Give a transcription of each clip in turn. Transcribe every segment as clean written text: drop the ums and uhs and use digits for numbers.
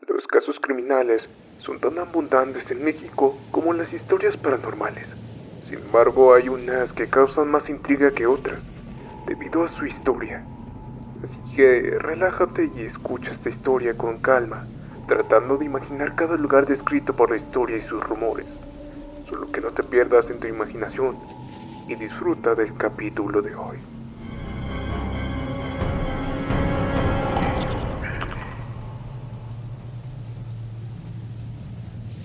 Los casos criminales son tan abundantes en México como las historias paranormales. Sin embargo, hay unas que causan más intriga que otras, debido a su historia. Así que relájate y escucha esta historia con calma, tratando de imaginar cada lugar descrito por la historia y sus rumores. Solo que no te pierdas en tu imaginación y disfruta del capítulo de hoy.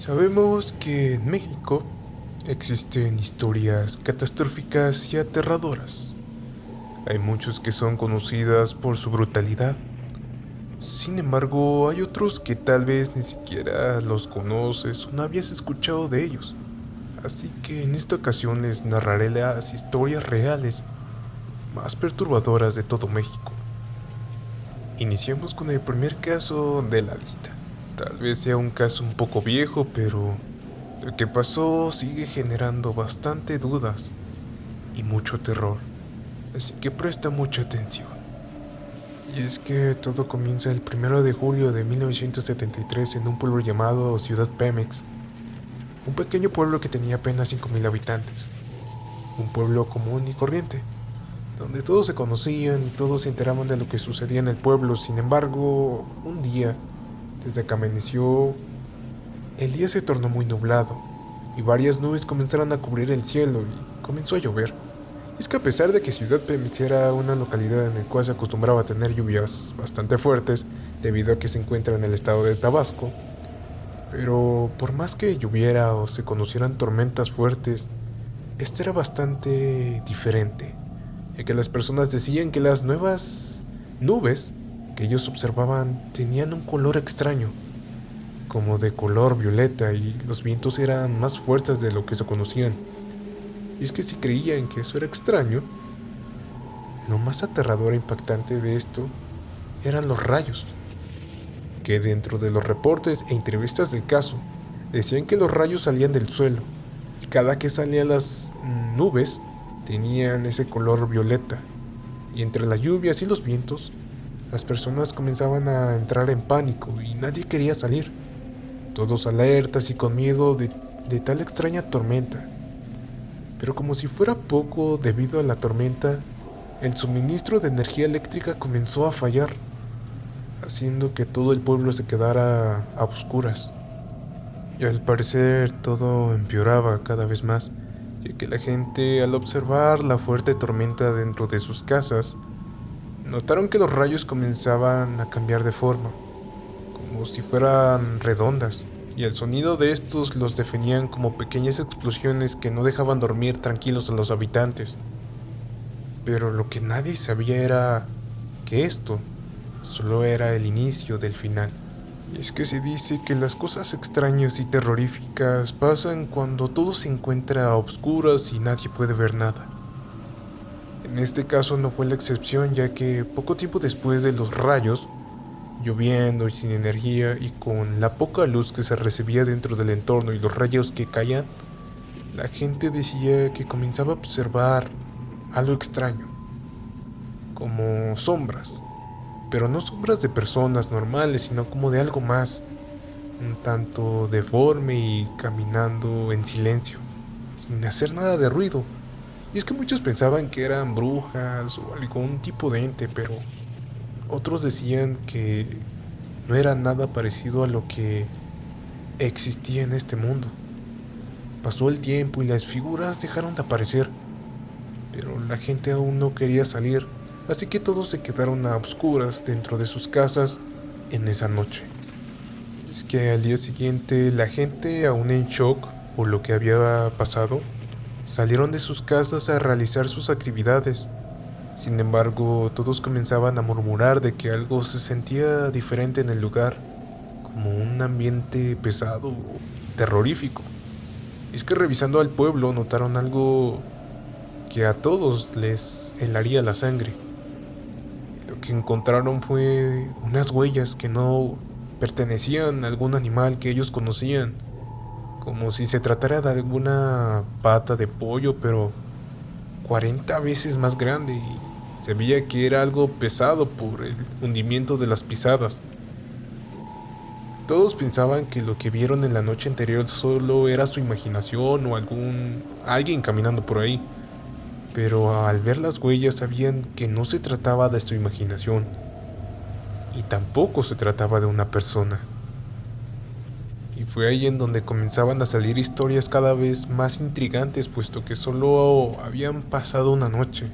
Sabemos que en México existen historias catastróficas y aterradoras. Hay muchos que son conocidas por su brutalidad. Sin embargo, hay otros que tal vez ni siquiera los conoces o no habías escuchado de ellos. Así que en esta ocasión les narraré las historias reales más perturbadoras de todo México. Iniciamos con el primer caso de la lista. Tal vez sea un caso un poco viejo, pero lo que pasó sigue generando bastante dudas y mucho terror. Así que presta mucha atención. Y es que todo comienza el 1 de julio de 1973 en un pueblo llamado Ciudad Pemex. Un pequeño pueblo que tenía apenas 5,000 habitantes. Un pueblo común y corriente, donde todos se conocían y todos se enteraban de lo que sucedía en el pueblo. Sin embargo, un día, desde que amaneció, el día se tornó muy nublado y varias nubes comenzaron a cubrir el cielo y comenzó a llover. Es que a pesar de que Ciudad Pemex era una localidad en la cual se acostumbraba a tener lluvias bastante fuertes, debido a que se encuentra en el estado de Tabasco, pero por más que lloviera o se conocieran tormentas fuertes, esta era bastante diferente, ya que las personas decían que las nuevas nubes que ellos observaban tenían un color extraño, como de color violeta, y los vientos eran más fuertes de lo que se conocían. Y es que si creían que eso era extraño, lo más aterrador e impactante de esto eran los rayos, que dentro de los reportes e entrevistas del caso decían que los rayos salían del suelo y cada que salían las nubes tenían ese color violeta, y entre las lluvias y los vientos las personas comenzaban a entrar en pánico y nadie quería salir, todos alertas y con miedo de tal extraña tormenta. Pero como si fuera poco, debido a la tormenta, el suministro de energía eléctrica comenzó a fallar, haciendo que todo el pueblo se quedara a oscuras. Y al parecer todo empeoraba cada vez más, ya que la gente, al observar la fuerte tormenta dentro de sus casas, notaron que los rayos comenzaban a cambiar de forma, como si fueran redondas, y el sonido de estos los definían como pequeñas explosiones que no dejaban dormir tranquilos a los habitantes. Pero lo que nadie sabía era que esto solo era el inicio del final. Y es que se dice que las cosas extrañas y terroríficas pasan cuando todo se encuentra a obscuras y nadie puede ver nada. En este caso no fue la excepción, ya que poco tiempo después de los rayos, lloviendo y sin energía y con la poca luz que se recibía dentro del entorno y los rayos que caían, la gente decía que comenzaba a observar algo extraño, como sombras, pero no sombras de personas normales, sino como de algo más, un tanto deforme y caminando en silencio, sin hacer nada de ruido. Y es que muchos pensaban que eran brujas o algún tipo de ente, pero otros decían que no era nada parecido a lo que existía en este mundo. Pasó el tiempo y las figuras dejaron de aparecer, pero la gente aún no quería salir, así que todos se quedaron a oscuras dentro de sus casas en esa noche. Es que al día siguiente la gente, aún en shock por lo que había pasado, salieron de sus casas a realizar sus actividades. Sin embargo, todos comenzaban a murmurar de que algo se sentía diferente en el lugar, como un ambiente pesado y terrorífico. Y es que revisando al pueblo notaron algo que a todos les helaría la sangre. Lo que encontraron fue unas huellas que no pertenecían a algún animal que ellos conocían, como si se tratara de alguna pata de pollo, pero 40 veces más grande, y se veía que era algo pesado por el hundimiento de las pisadas. Todos pensaban que lo que vieron en la noche anterior solo era su imaginación o alguien caminando por ahí, pero al ver las huellas sabían que no se trataba de su imaginación y tampoco se trataba de una persona. Y fue ahí en donde comenzaban a salir historias cada vez más intrigantes, puesto que solo habían pasado una noche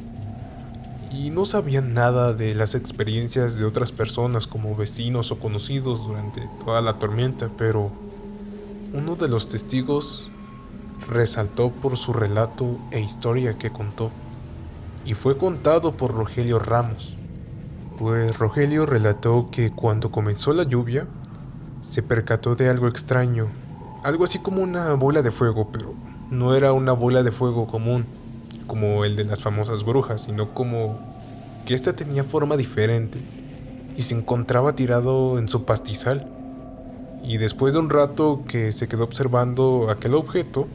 y no sabían nada de las experiencias de otras personas como vecinos o conocidos durante toda la tormenta, pero uno de los testigos resaltó por su relato e historia que contó, y fue contado por Rogelio Ramos. Pues Rogelio relató que cuando comenzó la lluvia, se percató de algo extraño, algo así como una bola de fuego, pero no era una bola de fuego común, como el de las famosas brujas, sino como que ésta tenía forma diferente y se encontraba tirado en su pastizal. Y después de un rato que se quedó observando aquel objeto,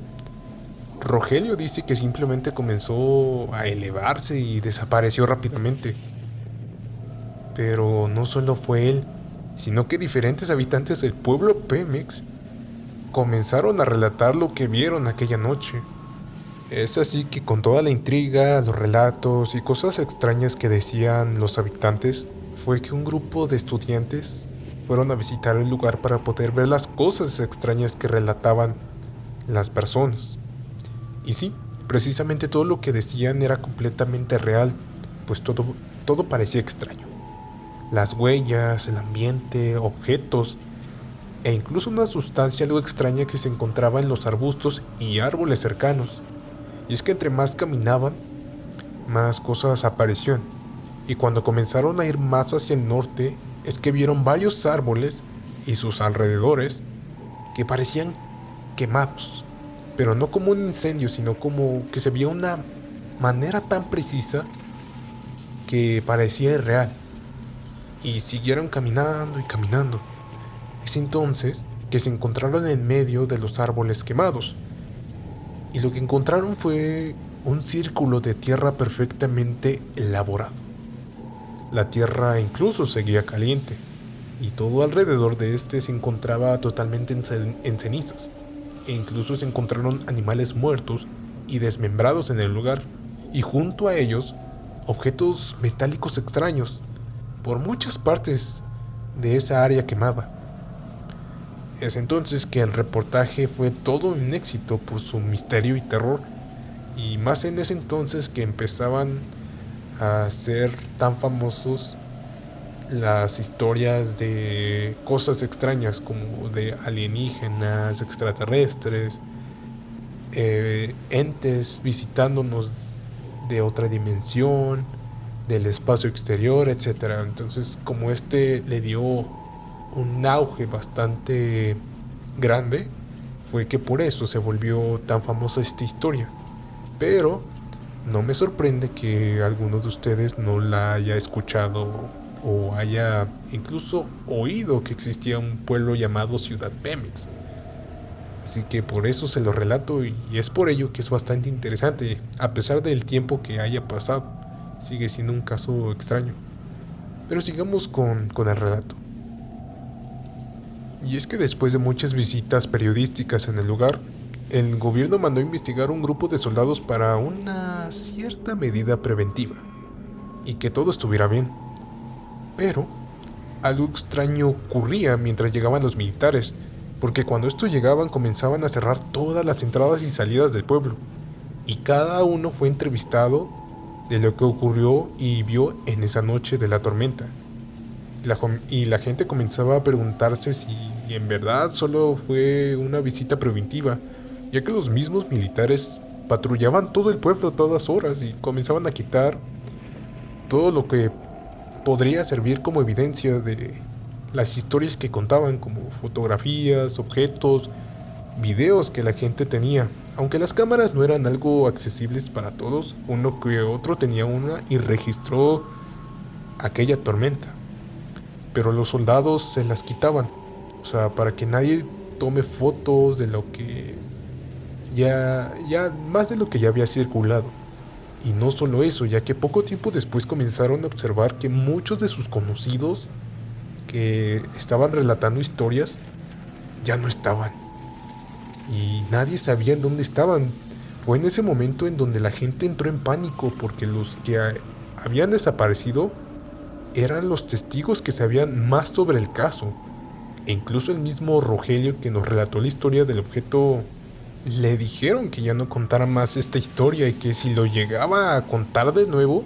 Rogelio dice que simplemente comenzó a elevarse y desapareció rápidamente. Pero no solo fue él, sino que diferentes habitantes del pueblo Pemex comenzaron a relatar lo que vieron aquella noche. Es así que con toda la intriga, los relatos y cosas extrañas que decían los habitantes, fue que un grupo de estudiantes fueron a visitar el lugar para poder ver las cosas extrañas que relataban las personas. Y sí, precisamente todo lo que decían era completamente real, pues todo parecía extraño. Las huellas, el ambiente, objetos e incluso una sustancia algo extraña que se encontraba en los arbustos y árboles cercanos. Y es que entre más caminaban, más cosas aparecían. Y cuando comenzaron a ir más hacia el norte, es que vieron varios árboles y sus alrededores que parecían quemados. Pero no como un incendio, sino como que se veía una manera tan precisa que parecía irreal. Y siguieron caminando y caminando. Es entonces que se encontraron en medio de los árboles quemados. Y lo que encontraron fue un círculo de tierra perfectamente elaborado. La tierra incluso seguía caliente, y todo alrededor de este se encontraba totalmente en cenizas. E incluso se encontraron animales muertos y desmembrados en el lugar, y junto a ellos objetos metálicos extraños por muchas partes de esa área quemada. Es entonces que el reportaje fue todo un éxito por su misterio y terror, y más en ese entonces que empezaban a ser tan famosos las historias de cosas extrañas como de alienígenas, extraterrestres, entes visitándonos de otra dimensión, del espacio exterior, etcétera. Entonces, como le dio un auge bastante grande, fue que por eso se volvió tan famosa esta historia. Pero no me sorprende que alguno de ustedes no la haya escuchado o haya incluso oído que existía un pueblo llamado Ciudad Pemex. Así que por eso se lo relato, y es por ello que es bastante interesante, a pesar del tiempo que haya pasado. Sigue siendo un caso extraño. Pero sigamos con el relato. Y es que después de muchas visitas periodísticas en el lugar, el gobierno mandó investigar un grupo de soldados para una cierta medida preventiva, y que todo estuviera bien. Pero algo extraño ocurría mientras llegaban los militares, porque cuando estos llegaban comenzaban a cerrar todas las entradas y salidas del pueblo, y cada uno fue entrevistado de lo que ocurrió y vio en esa noche de la tormenta. Y la gente comenzaba a preguntarse si en verdad solo fue una visita preventiva, ya que los mismos militares patrullaban todo el pueblo a todas horas y comenzaban a quitar todo lo que podría servir como evidencia de las historias que contaban, como fotografías, objetos, videos que la gente tenía. Aunque las cámaras no eran algo accesibles para todos, uno que otro tenía una y registró aquella tormenta. Pero los soldados se las quitaban, o sea, para que nadie tome fotos de lo que ya más de lo que ya había circulado. Y no solo eso, ya que poco tiempo después comenzaron a observar que muchos de sus conocidos que estaban relatando historias ya no estaban. Y nadie sabía en dónde estaban. Fue en ese momento en donde la gente entró en pánico porque los que habían desaparecido eran los testigos que sabían más sobre el caso. E incluso el mismo Rogelio que nos relató la historia del objeto le dijeron que ya no contara más esta historia y que si lo llegaba a contar de nuevo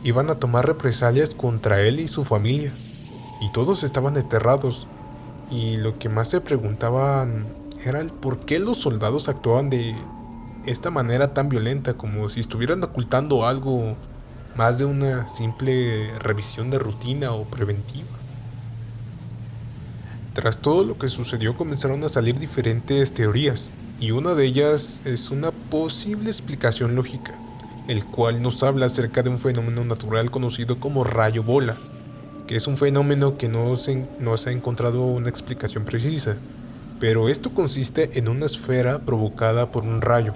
iban a tomar represalias contra él y su familia. Y todos estaban aterrados. Y lo que más se preguntaban era el por qué los soldados actuaban de esta manera tan violenta, como si estuvieran ocultando algo más de una simple revisión de rutina o preventiva. Tras todo lo que sucedió comenzaron a salir diferentes teorías, y una de ellas es una posible explicación lógica, el cual nos habla acerca de un fenómeno natural conocido como rayo bola, que es un fenómeno que no se ha encontrado una explicación precisa, pero esto consiste en una esfera provocada por un rayo,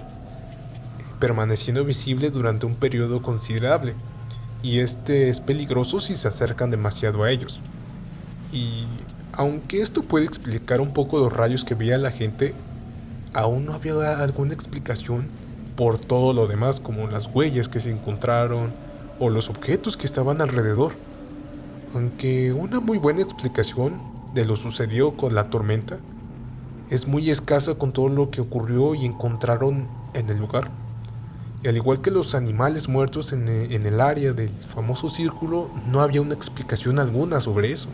permaneciendo visible durante un periodo considerable, y este es peligroso si se acercan demasiado a ellos. Y aunque esto puede explicar un poco los rayos que veía la gente, aún no había alguna explicación por todo lo demás, como las huellas que se encontraron o los objetos que estaban alrededor. Aunque una muy buena explicación de lo sucedido con la tormenta es muy escasa con todo lo que ocurrió y encontraron en el lugar. Y al igual que los animales muertos en el área del famoso círculo, no había una explicación alguna sobre eso.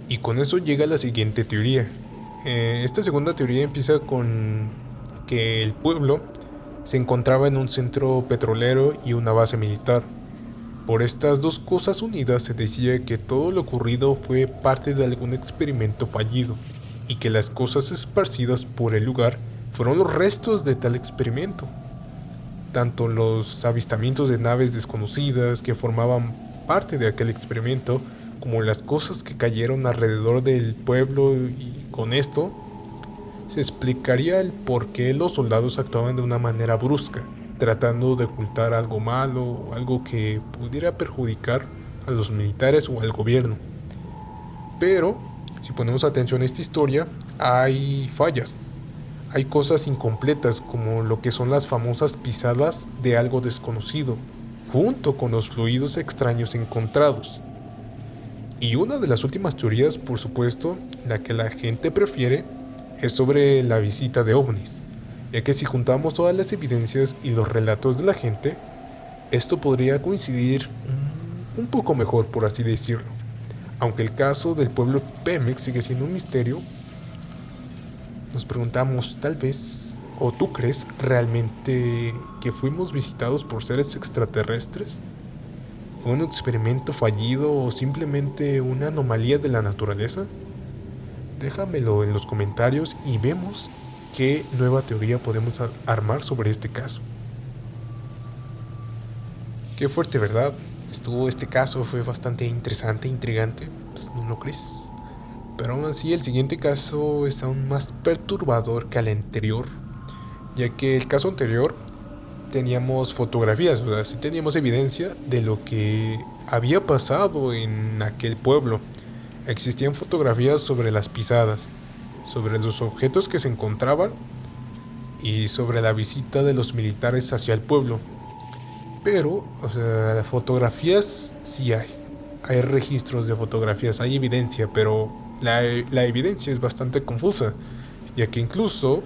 Y con eso llega la siguiente teoría. Esta segunda teoría empieza con que el pueblo se encontraba en un centro petrolero y una base militar. Por estas dos cosas unidas se decía que todo lo ocurrido fue parte de algún experimento fallido, y que las cosas esparcidas por el lugar fueron los restos de tal experimento. Tanto los avistamientos de naves desconocidas que formaban parte de aquel experimento, como las cosas que cayeron alrededor del pueblo, y con esto se explicaría el por qué los soldados actuaban de una manera brusca, tratando de ocultar algo malo o algo que pudiera perjudicar a los militares o al gobierno. Pero, si ponemos atención a esta historia, hay fallas. Hay cosas incompletas como lo que son las famosas pisadas de algo desconocido, junto con los fluidos extraños encontrados. Y una de las últimas teorías, por supuesto, la que la gente prefiere, es sobre la visita de ovnis, ya que si juntamos todas las evidencias y los relatos de la gente, esto podría coincidir un poco mejor, por así decirlo. Aunque el caso del pueblo Pemex sigue siendo un misterio, nos preguntamos, tal vez, o tú crees realmente que fuimos visitados por seres extraterrestres. ¿Fue un experimento fallido o simplemente una anomalía de la naturaleza? Déjamelo en los comentarios y vemos qué nueva teoría podemos armar sobre este caso. Qué fuerte, ¿verdad? Este caso fue bastante interesante e intrigante, pues, ¿no lo crees? Pero aún así el siguiente caso es aún más perturbador que el anterior, ya que el caso anterior teníamos fotografías, o sea, sí teníamos evidencia de lo que había pasado en aquel pueblo. Existían fotografías sobre las pisadas, sobre los objetos que se encontraban y sobre la visita de los militares hacia el pueblo. Pero, o sea, fotografías sí hay. Hay registros de fotografías, hay evidencia, pero la evidencia es bastante confusa, ya que incluso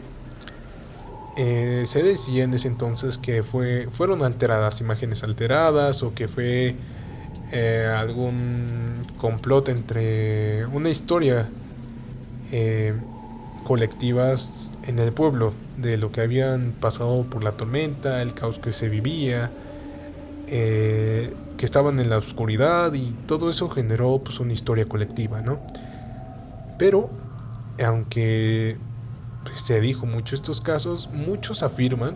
se decía en ese entonces que fueron alteradas, imágenes alteradas, o que fue algún complot entre una historia colectivas en el pueblo de lo que habían pasado por la tormenta, el caos que se vivía, que estaban en la oscuridad, y todo eso generó pues una historia colectiva, ¿no? Pero aunque se dijo mucho estos casos, muchos afirman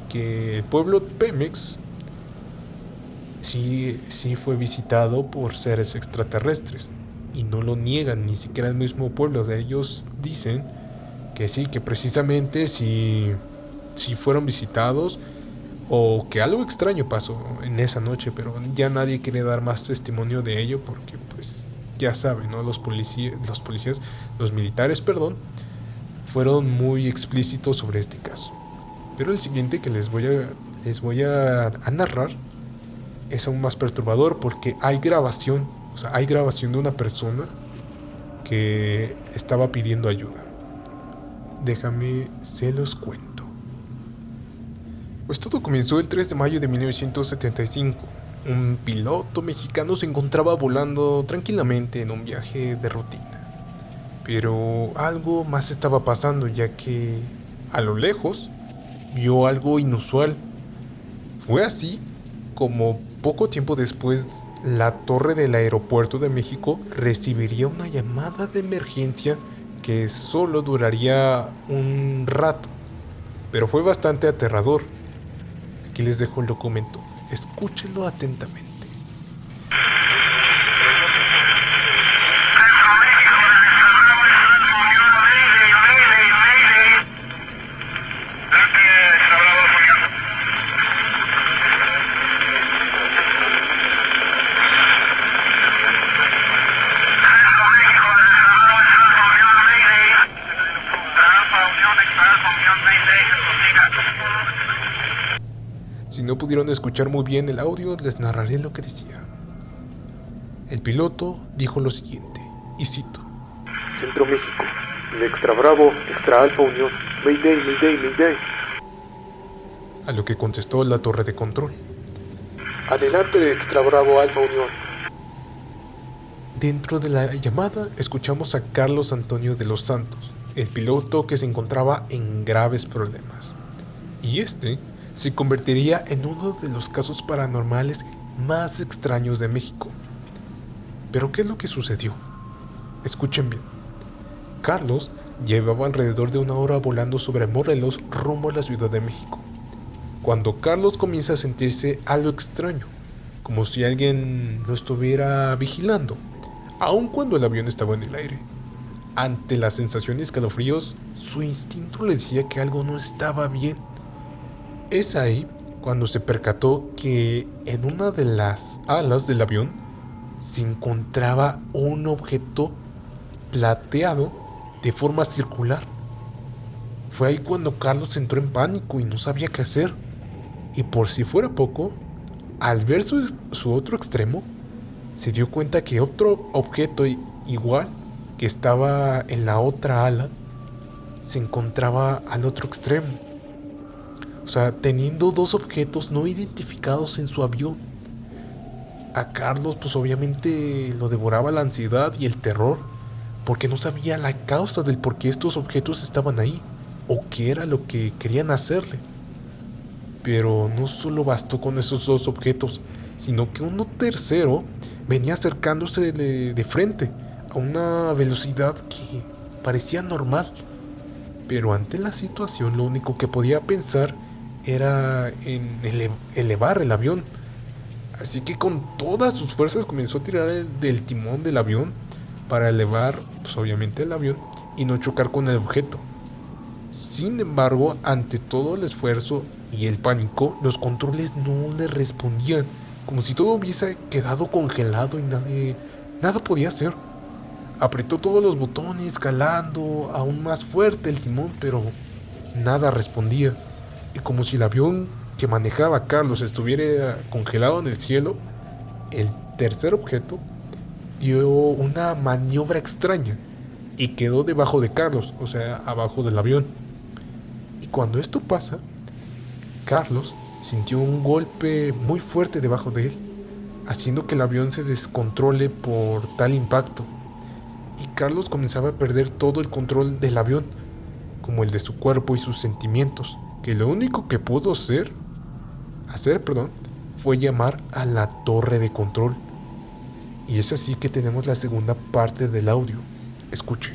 que el pueblo Pemex sí fue visitado por seres extraterrestres, y no lo niegan, ni siquiera el mismo pueblo de ellos dicen que sí, que precisamente sí fueron visitados, o que algo extraño pasó en esa noche, pero ya nadie quiere dar más testimonio de ello porque pues ya saben, ¿no? Los policías, los militares, perdón, fueron muy explícitos sobre este caso. Pero el siguiente que les voy a narrar es aún más perturbador porque hay grabación, o sea, hay grabación de una persona que estaba pidiendo ayuda. Déjame, se los cuento. Pues todo comenzó el 3 de mayo de 1975. Un piloto mexicano se encontraba volando tranquilamente en un viaje de rutina. Pero algo más estaba pasando, ya que a lo lejos vio algo inusual. Fue así como poco tiempo después la torre del aeropuerto de México recibiría una llamada de emergencia que solo duraría un rato, pero fue bastante aterrador. Aquí les dejo el documento, escúchenlo atentamente. Si no pudieron escuchar muy bien el audio, les narraré lo que decía. El piloto dijo lo siguiente, y cito: Centro México, el Extra Bravo, Extra Alfa Unión, Mayday, Mayday, Mayday. A lo que contestó la torre de control: Adelante, Extra Bravo, Alfa Unión. Dentro de la llamada escuchamos a Carlos Antonio de los Santos, el piloto que se encontraba en graves problemas. Y este se convertiría en uno de los casos paranormales más extraños de México. Pero ¿qué es lo que sucedió? Escuchen bien. Carlos llevaba alrededor de una hora volando sobre Morelos rumbo a la Ciudad de México, cuando Carlos comienza a sentirse algo extraño, como si alguien lo estuviera vigilando, aun cuando el avión estaba en el aire. Ante la sensación de escalofríos, su instinto le decía que algo no estaba bien. Es ahí cuando se percató que en una de las alas del avión se encontraba un objeto plateado de forma circular. Fue ahí cuando Carlos entró en pánico y no sabía qué hacer. Y por si fuera poco, al ver su otro extremo, se dio cuenta que otro objeto igual que estaba en la otra ala se encontraba al otro extremo. O sea, teniendo dos objetos no identificados en su avión. A Carlos pues obviamente lo devoraba la ansiedad y el terror, porque no sabía la causa del por qué estos objetos estaban ahí, o qué era lo que querían hacerle. Pero no solo bastó con esos dos objetos, sino que uno tercero venía acercándose de frente a una velocidad que parecía normal. Pero ante la situación lo único que podía pensar era en elevar el avión. Así que con todas sus fuerzas comenzó a tirar del timón del avión para elevar, pues obviamente, el avión y no chocar con el objeto. Sin embargo, ante todo el esfuerzo y el pánico, los controles no le respondían, como si todo hubiese quedado congelado y nada podía hacer. Apretó todos los botones, jalando aún más fuerte el timón, pero nada respondía. Y como si el avión que manejaba Carlos estuviera congelado en el cielo, el tercer objeto dio una maniobra extraña y quedó debajo de Carlos, o sea, abajo del avión. Y cuando esto pasa, Carlos sintió un golpe muy fuerte debajo de él, haciendo que el avión se descontrole por tal impacto. Y Carlos comenzaba a perder todo el control del avión, como el de su cuerpo y sus sentimientos, que lo único que pudo hacer, fue llamar a la torre de control. Y es así que tenemos la segunda parte del audio. Escuche.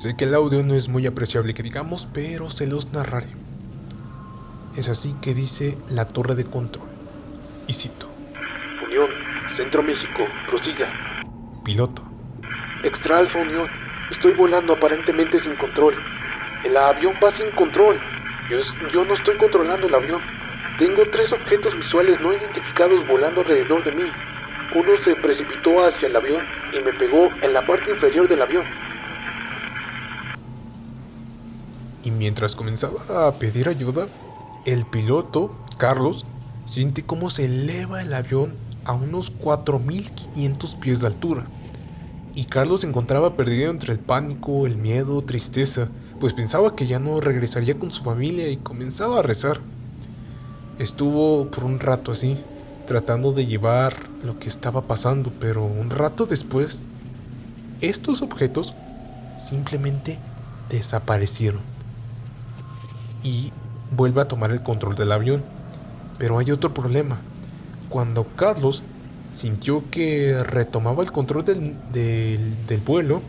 Sé que el audio no es muy apreciable que digamos, pero se los narraré. Es así que dice la torre de control. Y cito. Unión, Centro México, prosiga. Piloto. Extra Alfa Unión, estoy volando aparentemente sin control. El avión va sin control. Yo no estoy controlando el avión. Tengo 3 objetos visuales no identificados volando alrededor de mí. Uno se precipitó hacia el avión y me pegó en la parte inferior del avión. Y mientras comenzaba a pedir ayuda, el piloto, Carlos, siente cómo se eleva el avión a unos 4.500 pies de altura. Y Carlos se encontraba perdido entre el pánico, el miedo, tristeza, pues pensaba que ya no regresaría con su familia y comenzaba a rezar. Estuvo por un rato así, tratando de llevar lo que estaba pasando, pero un rato después, estos objetos simplemente desaparecieron. Y vuelve a tomar el control del avión. Pero hay otro problema. Cuando Carlos sintió que retomaba el control del vuelo,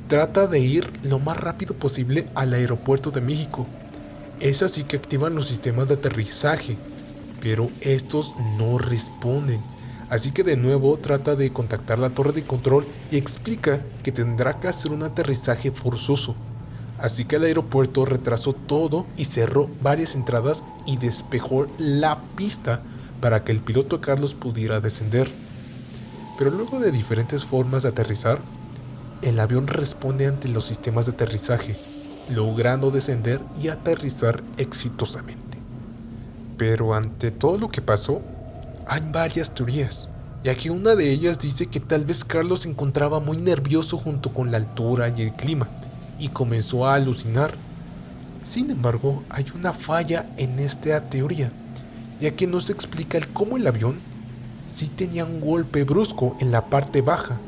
trata de ir lo más rápido posible al aeropuerto de México. Es así que activan los sistemas de aterrizaje, pero estos no responden. Así que de nuevo trata de contactar la torre de control y explica que tendrá que hacer un aterrizaje forzoso. Así que el aeropuerto retrasó todo y cerró varias entradas y despejó la pista para que el piloto Carlos pudiera descender. Pero luego de diferentes formas de aterrizar, el avión responde ante los sistemas de aterrizaje, logrando descender y aterrizar exitosamente. Pero ante todo lo que pasó, hay varias teorías, ya que una de ellas dice que tal vez Carlos se encontraba muy nervioso junto con la altura y el clima, y comenzó a alucinar. Sin embargo, hay una falla en esta teoría, ya que no se explica el cómo el avión sí tenía un golpe brusco en la parte baja,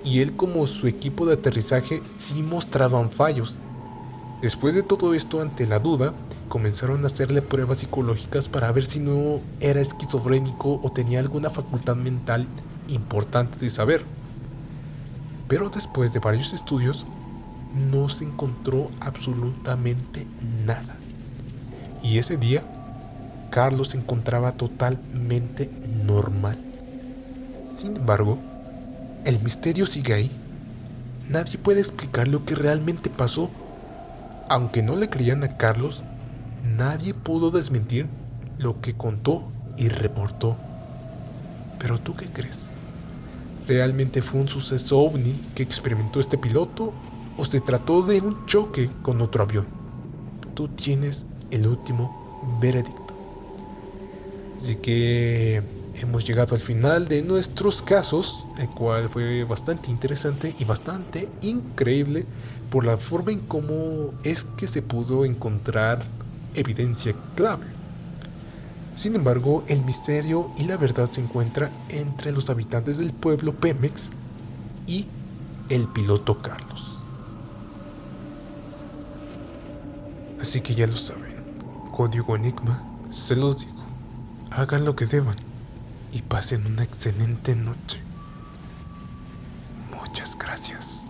y él como su equipo de aterrizaje sí mostraban fallos. Después de todo esto, ante la duda, comenzaron a hacerle pruebas psicológicas para ver si no era esquizofrénico o tenía alguna facultad mental importante de saber. Pero después de varios estudios, no se encontró absolutamente nada. Y ese día, Carlos se encontraba totalmente normal. Sin embargo, el misterio sigue ahí. Nadie puede explicar lo que realmente pasó. Aunque no le creían a Carlos, nadie pudo desmentir lo que contó y reportó. ¿Pero tú qué crees? ¿Realmente fue un suceso ovni que experimentó este piloto o se trató de un choque con otro avión? Tú tienes el último veredicto. Así que hemos llegado al final de nuestros casos, el cual fue bastante interesante y bastante increíble por la forma en cómo es que se pudo encontrar evidencia clave. Sin embargo, el misterio y la verdad se encuentra entre los habitantes del pueblo Pemex y el piloto Carlos. Así que ya lo saben, código Enigma, se los digo, hagan lo que deban y pasen una excelente noche. Muchas gracias.